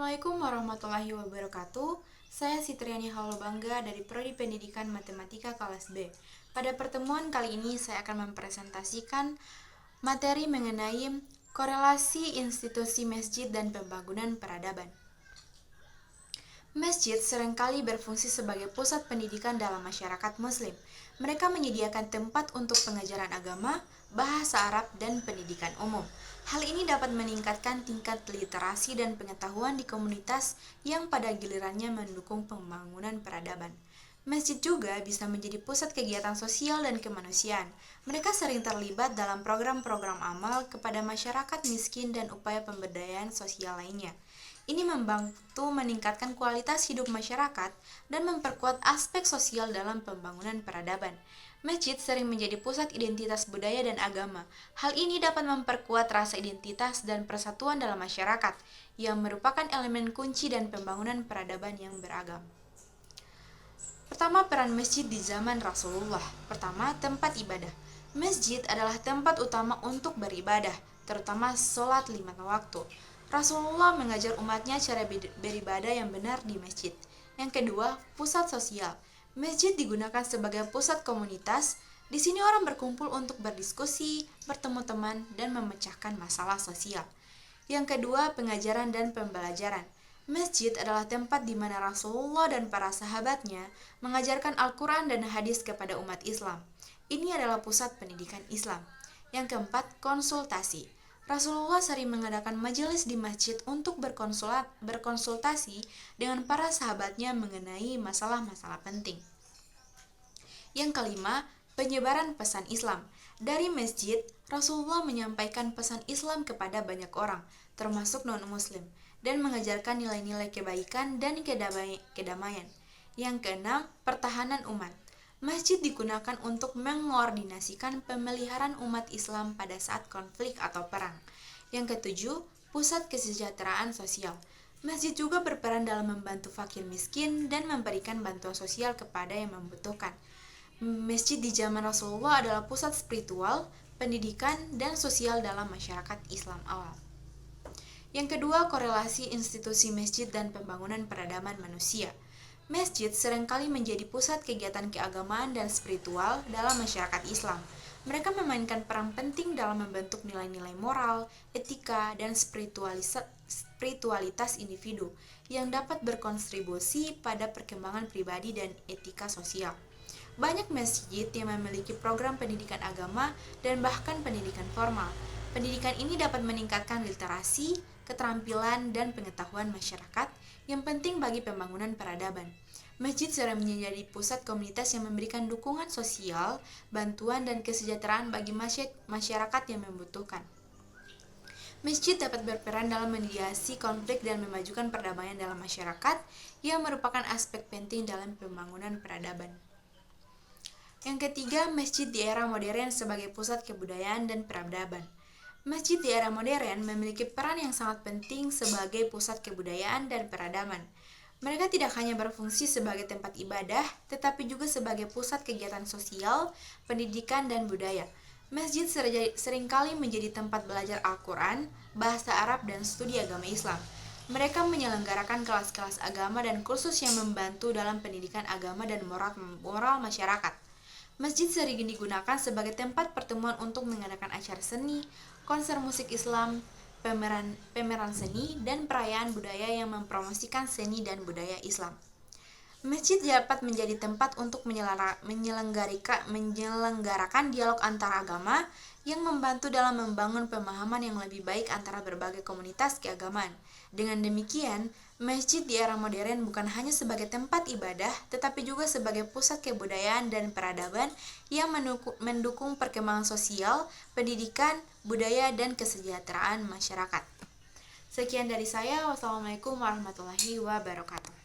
Assalamualaikum warahmatullahi wabarakatuh. Saya Sitriani Haulbangga dari Prodi Pendidikan Matematika kelas B. Pada pertemuan kali ini saya akan mempresentasikan materi mengenai korelasi institusi masjid dan pembangunan peradaban. Masjid seringkali berfungsi sebagai pusat pendidikan dalam masyarakat Muslim. Mereka menyediakan tempat untuk pengajaran agama, bahasa Arab, dan pendidikan umum. Hal ini dapat meningkatkan tingkat literasi dan pengetahuan di komunitas yang pada gilirannya mendukung pembangunan peradaban. Masjid juga bisa menjadi pusat kegiatan sosial dan kemanusiaan. Mereka sering terlibat dalam program-program amal kepada masyarakat miskin dan upaya pemberdayaan sosial lainnya. Ini membantu meningkatkan kualitas hidup masyarakat dan memperkuat aspek sosial dalam pembangunan peradaban. Masjid sering menjadi pusat identitas budaya dan agama. Hal ini dapat memperkuat rasa identitas dan persatuan dalam masyarakat, yang merupakan elemen kunci dan pembangunan peradaban yang beragam. Pertama, peran masjid di zaman Rasulullah. Pertama, tempat ibadah. Masjid adalah tempat utama untuk beribadah, terutama sholat 5 waktu. Rasulullah mengajar umatnya cara beribadah yang benar di masjid. Yang kedua, pusat sosial. Masjid digunakan sebagai pusat komunitas. Di sini orang berkumpul untuk berdiskusi, bertemu teman, dan memecahkan masalah sosial. Yang kedua, pengajaran dan pembelajaran. Masjid adalah tempat di mana Rasulullah dan para sahabatnya mengajarkan Al-Quran dan hadis kepada umat Islam. Ini adalah pusat pendidikan Islam. Yang keempat, konsultasi. Rasulullah sering mengadakan majelis di masjid untuk berkonsultasi dengan para sahabatnya mengenai masalah-masalah penting. Yang kelima, penyebaran pesan Islam. Dari masjid, Rasulullah menyampaikan pesan Islam kepada banyak orang, termasuk non-muslim, dan mengajarkan nilai-nilai kebaikan dan kedamaian. Yang keenam, pertahanan umat. Masjid digunakan untuk mengordinasikan pemeliharaan umat Islam pada saat konflik atau perang. Yang ketujuh, pusat kesejahteraan sosial. Masjid juga berperan dalam membantu fakir miskin dan memberikan bantuan sosial kepada yang membutuhkan. Masjid di zaman Rasulullah adalah pusat spiritual, pendidikan, dan sosial dalam masyarakat Islam awal. Yang kedua, korelasi institusi masjid dan pembangunan peradaban manusia. Masjid seringkali menjadi pusat kegiatan keagamaan dan spiritual dalam masyarakat Islam. Mereka memainkan peran penting dalam membentuk nilai-nilai moral, etika, dan spiritualitas individu yang dapat berkontribusi pada perkembangan pribadi dan etika sosial. Banyak masjid yang memiliki program pendidikan agama dan bahkan pendidikan formal. Pendidikan ini dapat meningkatkan literasi, keterampilan, dan pengetahuan masyarakat yang penting bagi pembangunan peradaban. Masjid sering menjadi pusat komunitas yang memberikan dukungan sosial, bantuan, dan kesejahteraan bagi masyarakat yang membutuhkan. Masjid dapat berperan dalam mediasi konflik dan memajukan perdamaian dalam masyarakat yang merupakan aspek penting dalam pembangunan peradaban. Yang ketiga, masjid di era modern sebagai pusat kebudayaan dan peradaban. Masjid di era modern memiliki peran yang sangat penting sebagai pusat kebudayaan dan peradaban. Mereka tidak hanya berfungsi sebagai tempat ibadah, tetapi juga sebagai pusat kegiatan sosial, pendidikan, dan budaya. Masjid seringkali menjadi tempat belajar Al-Quran, bahasa Arab, dan studi agama Islam. Mereka menyelenggarakan kelas-kelas agama dan kursus yang membantu dalam pendidikan agama dan moral masyarakat. Masjid sering digunakan sebagai tempat pertemuan untuk mengadakan acara seni, konser musik Islam, pameran seni, dan perayaan budaya yang mempromosikan seni dan budaya Islam. Masjid dapat menjadi tempat untuk menyelenggarakan dialog antar agama yang membantu dalam membangun pemahaman yang lebih baik antara berbagai komunitas keagamaan. Dengan demikian, masjid di era modern bukan hanya sebagai tempat ibadah, tetapi juga sebagai pusat kebudayaan dan peradaban yang mendukung perkembangan sosial, pendidikan, budaya, dan kesejahteraan masyarakat. Sekian dari saya. Wassalamualaikum warahmatullahi wabarakatuh.